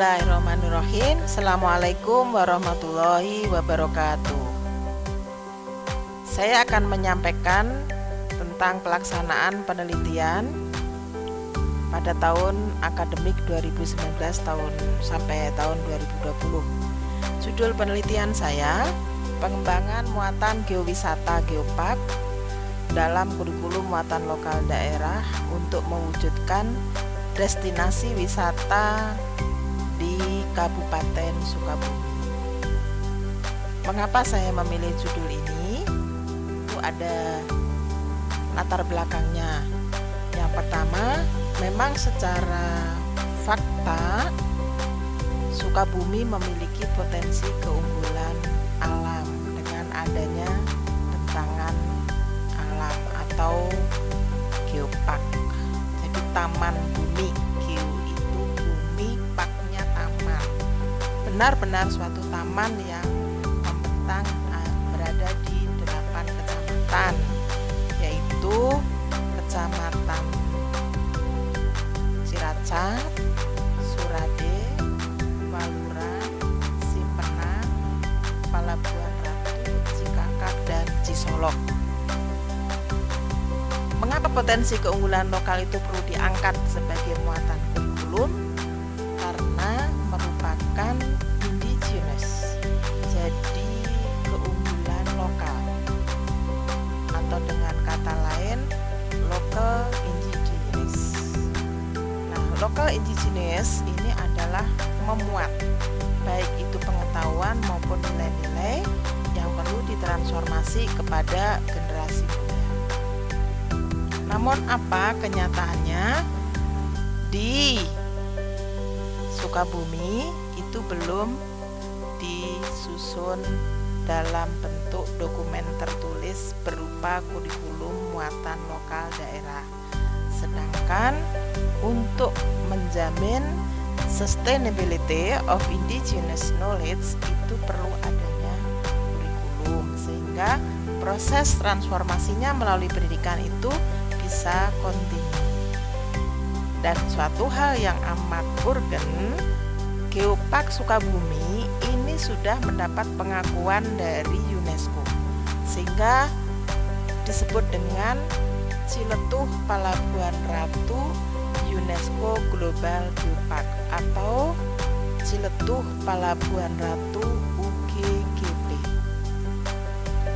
Bismillahirrahmanirrahim. Assalamualaikum warahmatullahi wabarakatuh. Saya akan menyampaikan tentang pelaksanaan penelitian pada tahun akademik 2019 sampai tahun 2020. Judul penelitian saya, pengembangan muatan geowisata geopark dalam kurikulum muatan lokal daerah untuk mewujudkan destinasi wisata di Kabupaten Sukabumi. Mengapa saya memilih judul ini? Itu ada latar belakangnya. Yang pertama, memang secara fakta Sukabumi memiliki potensi keunggulan alam dengan adanya bentangan alam atau geopark. Jadi taman bumi, geo itu bumi, parknya taman. Benar-benar suatu taman yang membentang berada di 8 kecamatan, yaitu Kecamatan Ciracap, Surade, Waluran, Simpenan, Palabuhan Ratu, Cikakak, dan Cisolok. Mengapa potensi keunggulan lokal itu perlu diangkat sebagai muatan kurikulum? Karena merupakan indigenous, jadi keunggulan lokal, atau dengan kata lain local indigenous. Nah, local indigenous ini adalah memuat baik itu pengetahuan maupun nilai-nilai yang perlu ditransformasi kepada generasi muda. Namun apa kenyataannya, di Sukabumi itu belum disusun dalam bentuk dokumen tertulis berupa kurikulum muatan lokal daerah. Sedangkan untuk menjamin sustainability of indigenous knowledge itu perlu adanya kurikulum, sehingga proses transformasinya melalui pendidikan itu bisa kontinu. Dan suatu hal yang amat urgen, Geopark Sukabumi ini sudah mendapat pengakuan dari UNESCO, sehingga disebut dengan Ciletuh Palabuhan Ratu UNESCO Global Geopark atau Ciletuh Palabuhan Ratu UGGP.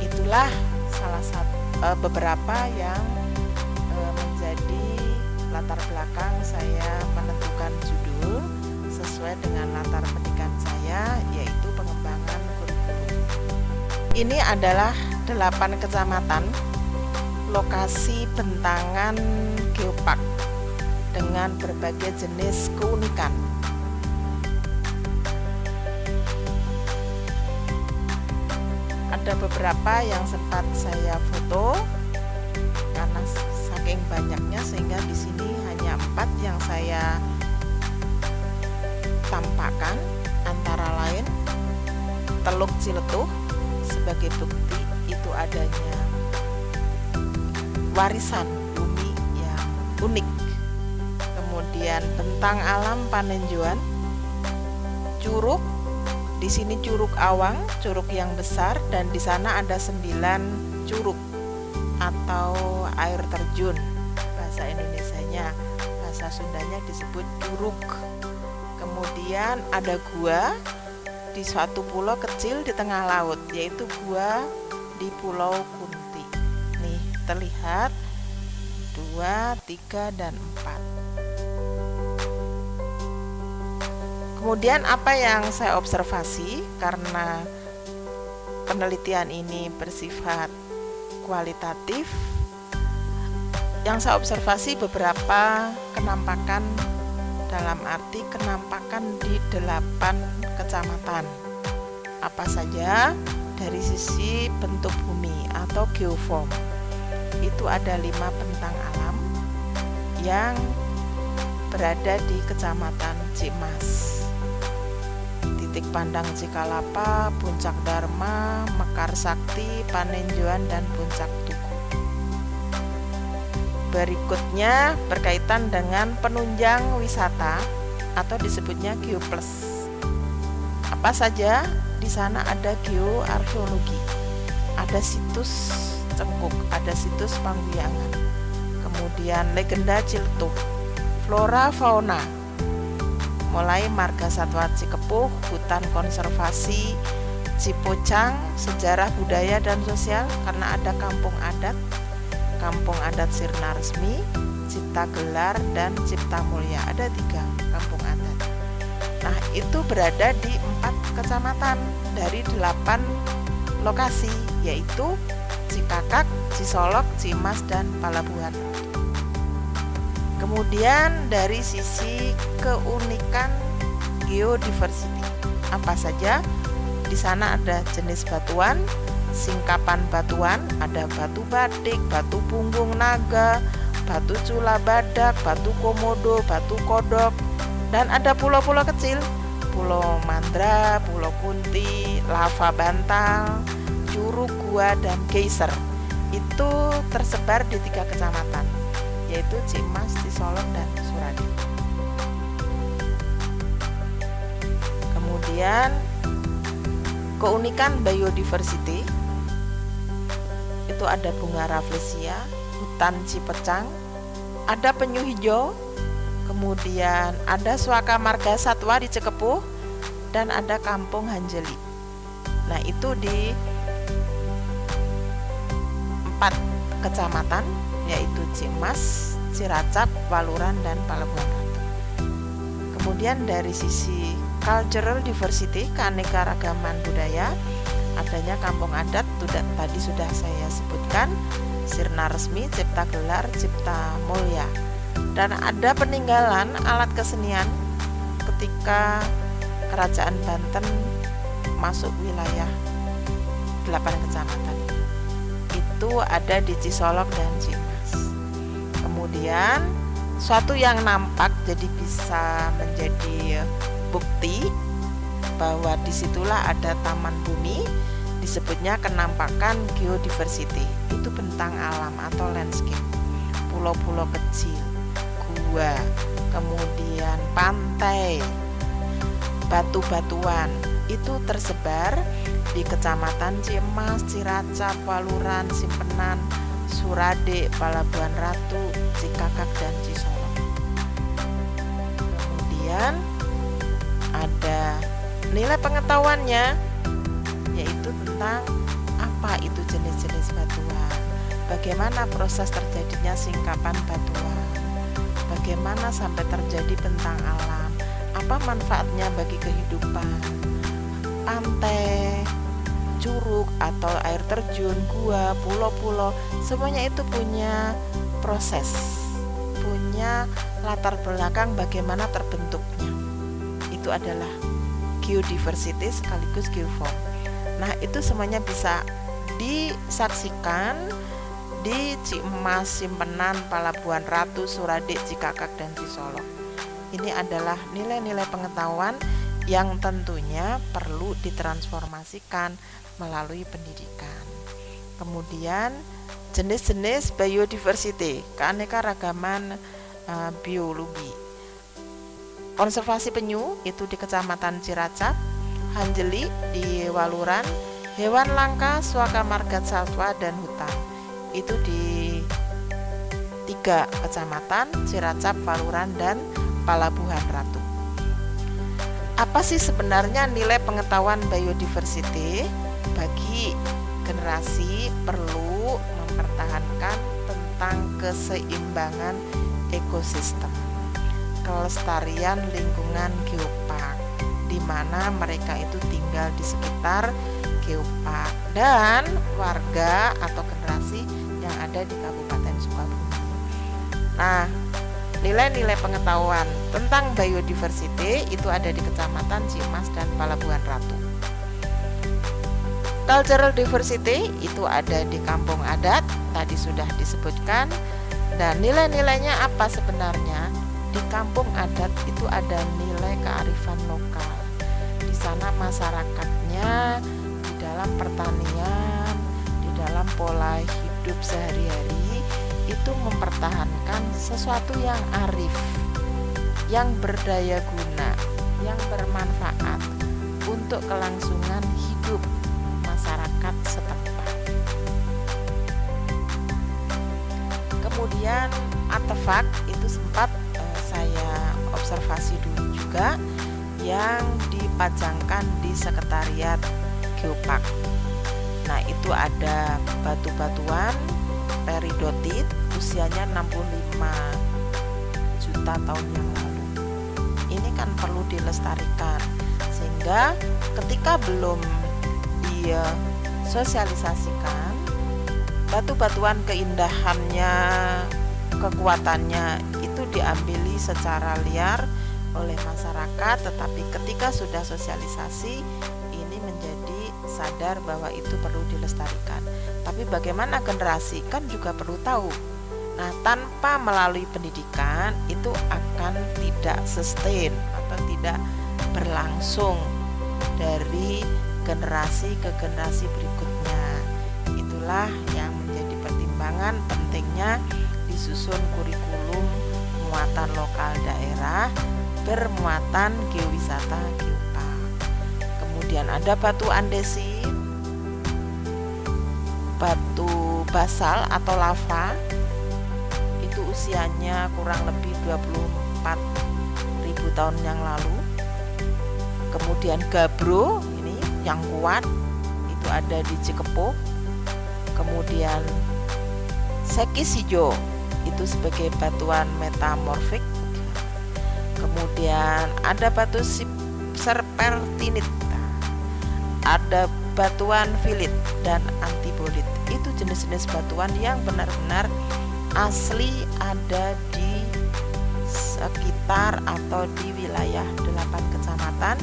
Itulah salah satu beberapa yang menjadi latar belakang saya menentukan judul sesuai dengan latar pendidikan saya, yaitu pengembangan kurikulum. Ini adalah 8 kecamatan lokasi bentangan geopark dengan berbagai jenis keunikan. Ada beberapa yang sempat saya foto karena saking banyaknya, sehingga di sini hanya 4 yang saya tampakkan, antara lain Teluk Ciletuh sebagai bukti itu adanya warisan bumi yang unik. Kemudian bentang alam Panenjuan, curug, di sini Curug Awang, curug yang besar, dan di sana ada 9 curug atau air terjun, bahasa Indonesianya. Bahasa Sundanya disebut curug. Kemudian ada gua di suatu pulau kecil di tengah laut, yaitu gua di Pulau Kunti. Nih terlihat 2, 3, dan 4. Kemudian apa yang saya observasi, karena penelitian ini bersifat kualitatif, yang saya observasi beberapa kenampakan, dalam arti kenampakan di 8 kecamatan. Apa saja? Dari sisi bentuk bumi atau geoform, itu ada 5 bentang alam yang berada di Kecamatan Cimas, Titik Pandang Cikalapa, Puncak Dharma, Mekar Sakti, Panenjuan, dan Puncak Tugu. Berikutnya berkaitan dengan penunjang wisata atau disebutnya Geoplus. Apa saja? Di sana ada geoarkeologi, ada situs cengkuk, ada situs Pangguyangan, kemudian legenda Ciltuh, flora fauna, mulai marga satwa Cikepuh, hutan konservasi Cipocang, sejarah budaya dan sosial karena ada kampung adat Sirna Resmi, Cipta Gelar, dan Cipta Mulya. Ada 3 kampung adat. Nah, itu berada di 4 kecamatan dari 8 lokasi, yaitu Cikakak, Cisolok, Cimas, dan Palabuhan. Kemudian dari sisi keunikan geodiversity, apa saja? Di sana ada jenis batuan, singkapan batuan, ada batu batik, batu punggung naga, batu cula badak, batu komodo, batu kodok, dan ada pulau-pulau kecil, Pulau Mandra, Pulau Kunti, lava bantal, curug, gua, dan geyser. Itu tersebar di 3 kecamatan, yaitu Cimas, Cisolok, dan Suradi. Kemudian keunikan biodiversity itu ada bunga rafflesia, hutan Cipecang, ada penyu hijau, kemudian ada suaka marga satwa di Cikepuh, dan ada kampung Hanjeli. Nah, itu di 4 kecamatan, yaitu Cimas, Ciracap, Waluran, dan Palabuhan Ratu. Kemudian dari sisi cultural diversity, keanekaragaman budaya, adanya kampung adat tadi sudah saya sebutkan, Sirna Resmi, Cipta Gelar, Cipta Mulya, dan ada peninggalan alat kesenian ketika Kerajaan Banten masuk wilayah 8 kecamatan. Itu ada di Cisolok dan Cimas. Kemudian suatu yang nampak jadi bisa menjadi bukti bahwa disitulah ada taman bumi, disebutnya kenampakan geodiversity. Itu bentang alam atau landscape, pulau-pulau kecil, gua, kemudian pantai, batu-batuan, itu tersebar di kecamatan Cimas, Ciracap, Waluran, Simpenan, Surade, Palabuhan Ratu, Cikakak, dan Cisolok. Kemudian ada nilai pengetahuannya, yaitu tentang apa itu jenis-jenis batuan, bagaimana proses terjadinya singkapan batuan, bagaimana sampai terjadi bentang alam, apa manfaatnya bagi kehidupan, pantai, curug atau air terjun, gua, pulau-pulau, semuanya itu punya proses, punya latar belakang bagaimana terbentuknya. Itu adalah geodiversity sekaligus geoform. Nah, itu semuanya bisa disaksikan di Cimas, Simpenan, Palabuhan Ratu, Surade, Cikakak, dan Cisolok. Ini adalah nilai-nilai pengetahuan yang tentunya perlu ditransformasikan melalui pendidikan. Kemudian jenis-jenis biodiversity, keanekaragaman biologi. Konservasi penyu itu di Kecamatan Ciracap, Hanjeli di Waluran, hewan langka, suaka marga satwa, dan hutan itu di 3 kecamatan, Ciracap, Waluran, dan Palabuhan Ratu. Apa sih sebenarnya nilai pengetahuan biodiversity? Bagi generasi perlu mempertahankan tentang keseimbangan ekosistem, kelestarian lingkungan geopark, di mana mereka itu tinggal di sekitar geopark, dan warga atau generasi yang ada di Kabupaten Sukabumi. Nah, nilai-nilai pengetahuan tentang biodiversity itu ada di Kecamatan Cimas dan Palabuhan Ratu. Cultural diversity itu ada di kampung adat, tadi sudah disebutkan. Dan nilai-nilainya apa sebenarnya? Di kampung adat itu ada nilai kearifan lokal. Di sana masyarakatnya di dalam pertanian, di dalam pola hidup sehari-hari itu mempertahankan sesuatu yang arif, yang berdaya guna, yang bermanfaat untuk kelangsungan hidup masyarakat setempat. Kemudian artefak itu sempat saya observasi dulu juga yang dipajangkan di sekretariat Geopark. Nah, itu ada batu-batuan peridotit usianya 65 juta tahun yang lalu. Ini kan perlu dilestarikan, sehingga ketika belum disosialisasikan, batu-batuan keindahannya, kekuatannya itu diambili secara liar oleh masyarakat. Tetapi ketika sudah sosialisasi, ini menjadi sadar bahwa itu perlu dilestarikan. Tapi bagaimana generasi kan juga perlu tahu. Nah, tanpa melalui pendidikan itu akan tidak sustain atau tidak berlangsung dari generasi ke generasi berikutnya. Itulah yang menjadi pertimbangan pentingnya disusun kurikulum muatan lokal daerah bermuatan geowisata geopark. Kemudian ada batu andesit, batu basal atau lava, itu usianya kurang lebih 24.000 tahun yang lalu. Kemudian gabbro ini yang kuat itu ada di Cikepuh. Kemudian sekisijo itu sebagai batuan metamorfik. Kemudian ada batu serpentinit, ada batuan filit dan antibolit. Itu jenis-jenis batuan yang benar-benar asli ada di sekitar atau di wilayah 8 kecamatan.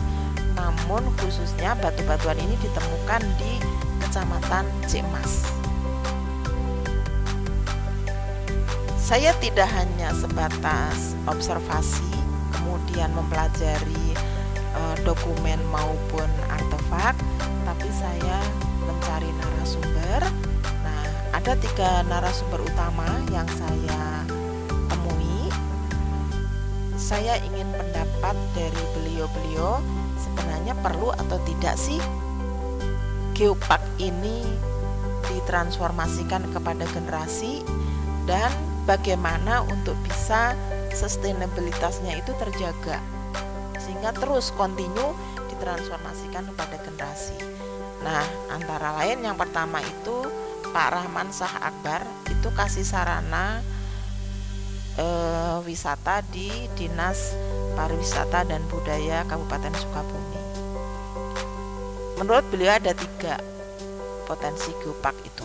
Namun khususnya batu-batuan ini ditemukan di Kecamatan Cikmas. Saya tidak hanya sebatas observasi, kemudian mempelajari dokumen maupun artefak, tapi saya mencari narasumber. Nah, ada 3 narasumber utama yang saya temui. Saya ingin pendapat dari beliau-beliau, sebenarnya perlu atau tidak sih geopark ini ditransformasikan kepada generasi, dan bagaimana untuk bisa sustainabilitasnya itu terjaga sehingga terus kontinu ditransformasikan kepada generasi. Nah, antara lain yang pertama itu Pak Rahman Shah Akbar, itu kasih sarana wisata di Dinas Pariwisata dan Budaya Kabupaten Sukabumi. Menurut beliau ada 3 potensi geopark itu,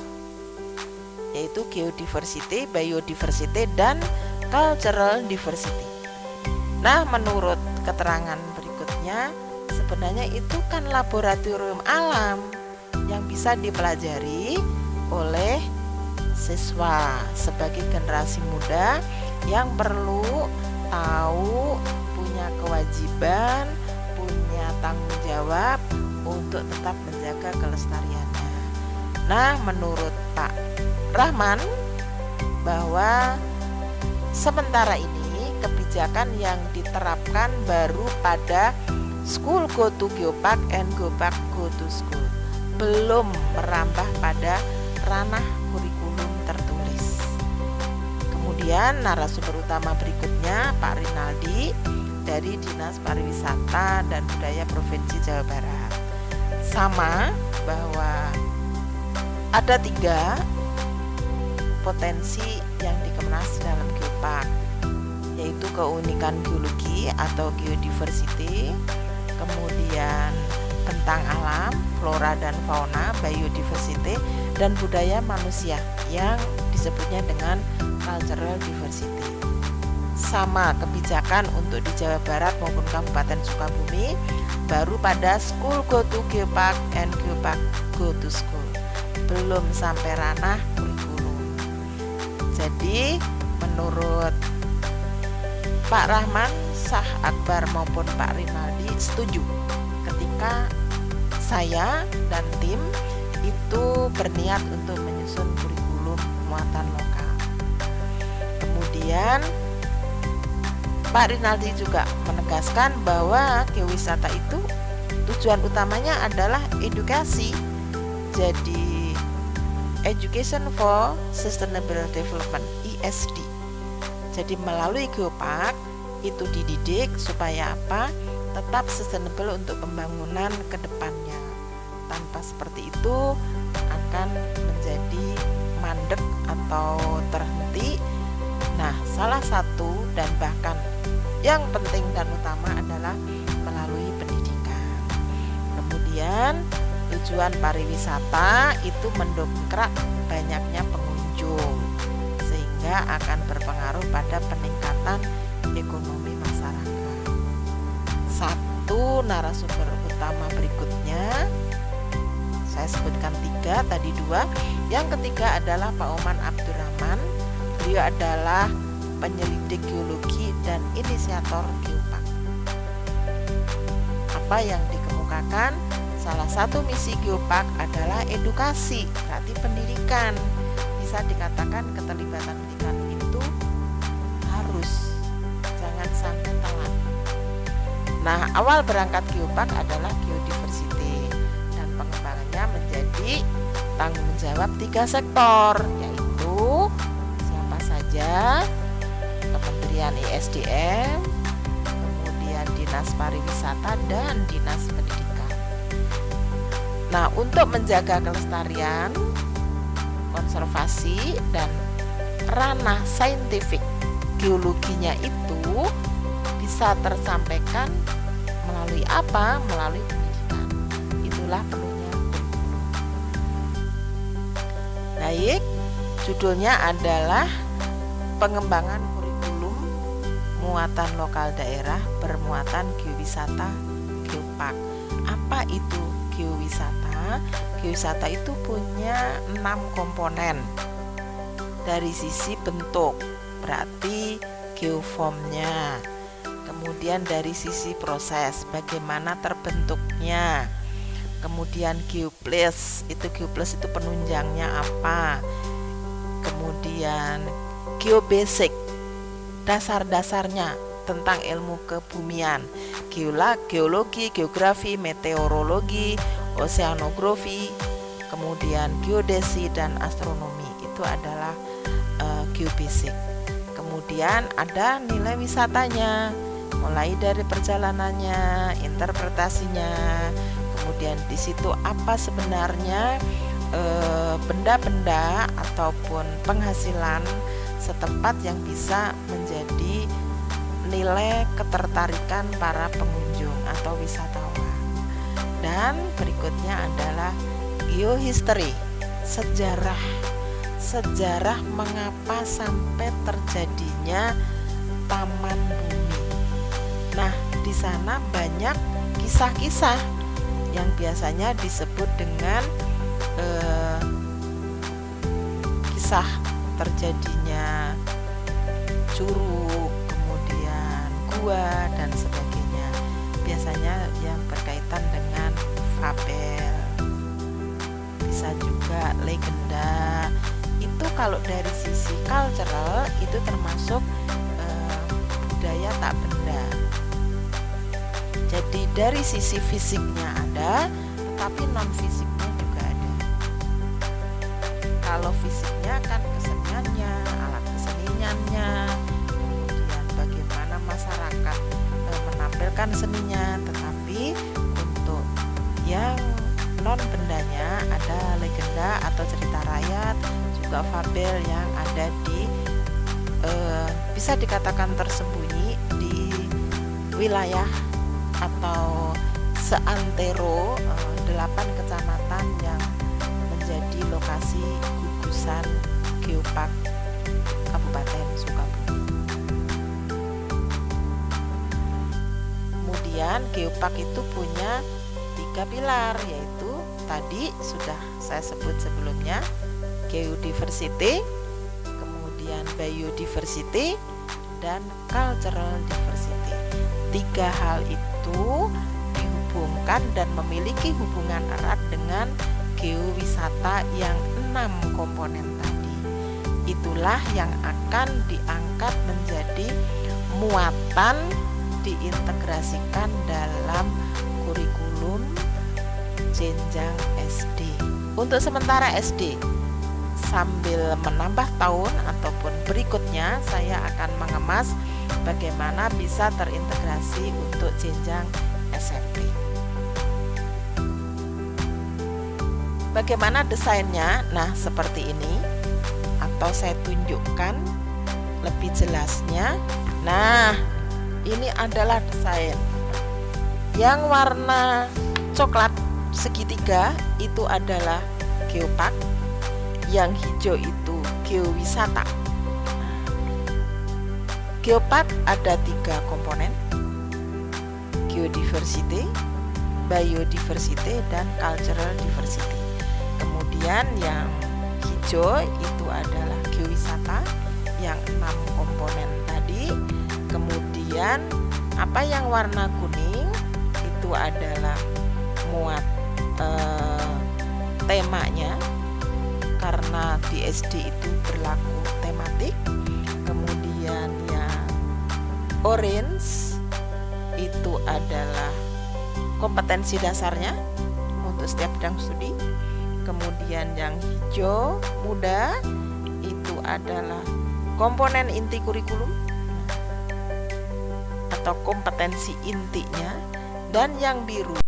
yaitu geodiversity, biodiversity, dan cultural diversity. Nah, menurut keterangan berikutnya, sebenarnya itu kan laboratorium alam yang bisa dipelajari oleh siswa sebagai generasi muda yang perlu tahu, punya kewajiban, punya tanggung jawab untuk tetap menjaga kelestariannya. Nah, menurut Pak Rahman, bahwa sementara ini kebijakan yang diterapkan baru pada School Go to Geopark and Geopark Go to School, belum merambah pada ranah kurikulum tertulis. Kemudian narasumber utama berikutnya Pak Rinaldi dari Dinas Pariwisata dan Budaya Provinsi Jawa Barat. Sama bahwa ada 3 potensi yang dikemas dalam geopark, yaitu keunikan geologi atau geodiversity, kemudian bentang alam, flora dan fauna, biodiversity, dan budaya manusia yang disebutnya dengan cultural diversity. Sama kebijakan untuk di Jawa Barat maupun Kabupaten Sukabumi baru pada School Go to Geopark and Geopark Go to School, belum sampai ranah kurikulum. Jadi menurut Pak Rahman Shah Akbar maupun Pak Rinaldi setuju ketika saya dan tim itu berniat untuk menyusun kurikulum muatan lokal. Kemudian Pak Rinaldi juga menegaskan bahwa geowisata itu tujuan utamanya adalah edukasi. Jadi Education for Sustainable Development, ESD. Jadi melalui geopark itu dididik supaya apa? Tetap sustainable untuk pembangunan ke depannya. Tanpa seperti itu akan menjadi mandek atau terhenti. Nah, salah satu dan bahkan yang penting dan utama adalah melalui pendidikan. Kemudian tujuan pariwisata itu mendongkrak banyaknya pengunjung sehingga akan berpengaruh pada peningkatan ekonomi masyarakat. Satu narasumber utama berikutnya, saya sebutkan 3, tadi 2. Yang ketiga adalah Pak Oman Abdurrahman. Beliau adalah penyelidik geologi dan inisiator geopark. Apa yang dikemukakan? Salah satu misi geopark adalah edukasi, berarti pendidikan. Bisa dikatakan keterlibatan pendidikan itu harus, jangan sampai telat. Nah, awal berangkat geopark adalah geodiversity dan pengembangannya menjadi tanggung jawab 3 sektor, yaitu siapa saja? Kementerian ISDM, kemudian Dinas Pariwisata dan Dinas Pendidikan. Nah, untuk menjaga kelestarian, konservasi dan ranah saintifik geologinya itu bisa tersampaikan melalui apa? Melalui pendidikan. Itulah perlunya kurikulum. Baik, judulnya adalah pengembangan kurikulum muatan lokal daerah bermuatan geowisata geopark. Apa itu geowisata? Geowisata itu punya 6 komponen. Dari sisi bentuk, berarti geoformnya. Kemudian dari sisi proses, bagaimana terbentuknya. Kemudian geoplace, geoplace itu penunjangnya apa. Kemudian geobasic, dasar-dasarnya tentang ilmu kebumian, geologi, geografi, meteorologi, oceanografi, kemudian geodesi dan astronomi. Itu adalah geobasic. Kemudian ada nilai wisatanya, mulai dari perjalanannya, interpretasinya, kemudian di situ apa sebenarnya benda-benda ataupun penghasilan setempat yang bisa menjadi nilai ketertarikan para pengunjung atau wisatawan. Dan berikutnya adalah geohistory, sejarah mengapa sampai terjadinya taman bumi. Nah, di sana banyak kisah-kisah yang biasanya disebut dengan kisah terjadinya curug, kemudian gua dan sebagainya. Biasanya yang berkaitan dengan fabel, bisa juga legenda. Itu kalau dari sisi cultural itu termasuk budaya tak benda. Jadi dari sisi fisiknya ada, tetapi non fisiknya juga ada. Kalau fisiknya kan keseniannya, alat keseniannya, kemudian bagaimana masyarakat menampilkan seninya. Tetapi untuk yang non bendanya ada legenda atau cerita rakyat, juga fabel yang ada di bisa dikatakan tersembunyi di wilayah atau seantero 8 kecamatan yang menjadi lokasi gugusan geopark Kabupaten Sukabumi. Kemudian geopark itu punya 3 pilar, yaitu tadi sudah saya sebut sebelumnya, geodiversity, kemudian biodiversity, dan cultural diversity. 3 hal itu dihubungkan dan memiliki hubungan erat dengan geowisata yang 6 komponen tadi. Itulah yang akan diangkat menjadi muatan diintegrasikan dalam kurikulum jenjang SD. Untuk sementara SD, sambil menambah tahun ataupun berikutnya, saya akan mengemas bagaimana bisa terintegrasi untuk jenjang SMP. Bagaimana desainnya? Nah, seperti ini, atau saya tunjukkan lebih jelasnya. Nah, ini adalah desain. Yang warna coklat segitiga itu adalah geopark, yang hijau itu geowisata. Geopark ada 3 komponen: geodiversity, biodiversity, dan cultural diversity. Kemudian yang hijau itu adalah geowisata yang 6 komponen tadi. Kemudian apa yang warna kuning itu adalah muat temanya, karena di SD itu berlaku tematik. Kemudian yang orange itu adalah kompetensi dasarnya untuk setiap bidang studi. Kemudian yang hijau muda itu adalah komponen inti kurikulum atau kompetensi intinya. Dan yang biru